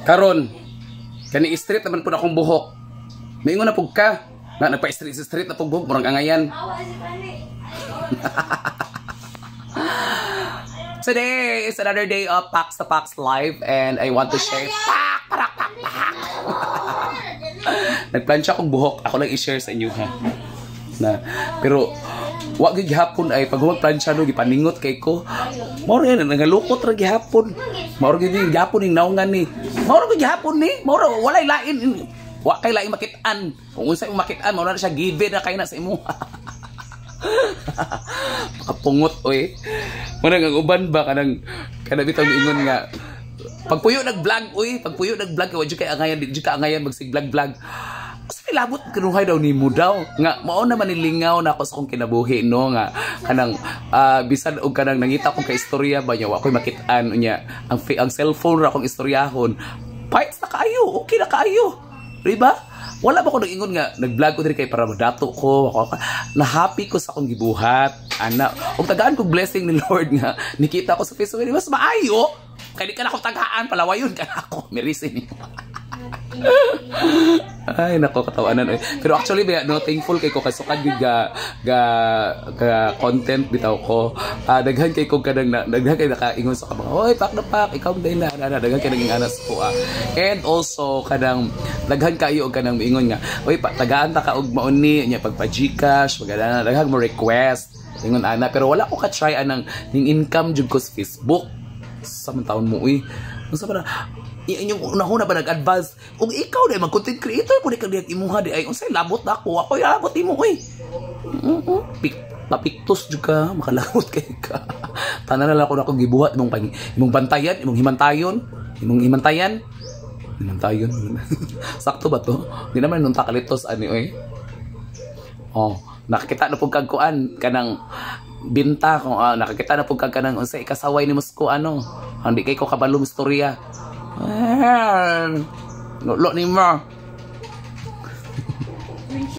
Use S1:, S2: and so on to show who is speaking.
S1: Karon, kani street naman po na akong buhok. Maingon na pug ka. Na nagpa-street na pug buhok, murang angayan. Today is another day of Pax to Pax Live and I want to share pak. Nagplansya akong buhok, ako lang i-share sa inyo ha. Na, pero wag gihapon ay pag humagplansya no gipaningot kay ko. Mao yan nangalukot ra gihapon. Mao gyud gihapon ning naungan ni. Mao ra gihapon ni. Mao ra walay lain. Wa kay lain makit-an. Kung unsa imong makit-an mao na siya given na kay na sa imo. Pakapungot oy. Muna nga uban ba kanang bitaw ingon nga pagpuyo nag-vlog oy, pagpuyo nag-vlog kay wa jud ka angayan magsig vlog. Kasi labot kinuhay daw ni mo daw nga mao naman nilingaw na ako sa akong kinabuhi no nga kanang bisan og kanang nangita ko kay istorya ba nya wa koy makit-an unya ang cellphone ra akong istoryahon fights na kaayo okay na kaayo diba wala ba ko nag-ingon nga nag-vlog ko diri kay para madato ko ako na happy ko sa akong gibuhat ana og tagaan ko blessing ni Lord nga nikita ko sa Facebook mas maayo kay di ka na ako tagaan palawayon ka na ako merisin ni ay nako katawanan eh. Pero actually no thankful kay ko kasukad gyud ga content bitaw ko daghan kay ko kadang daghan kay nakaingon sa mga oy pak na pak ikaw dai na daghan kay naging anas ko and also kadang daghan kayo og kanang ingon nga oy tagaan ta ka og mauni nya pagpa Gcash magana daghan mo request ingon ana pero wala ko ka try anang ning income jud ko sa Facebook sa taon mo uy unsa pa na inyong unahuna ba nag-advance kung ikaw na mag-content creator po di ka diyan imuha di ay unsay labot na ako labot imo oy papiktos juga makalabot kay ka tanan na lang ako na gibuhat imong bantayan imong himantayan sakto ba to di naman nung takalitos ani oy nakakita na pug kag kuan kanang binta kung nakakita na pug kag kanang unsay kasaway ni Mosco hindi kay ko kabalong istorya lo ni mo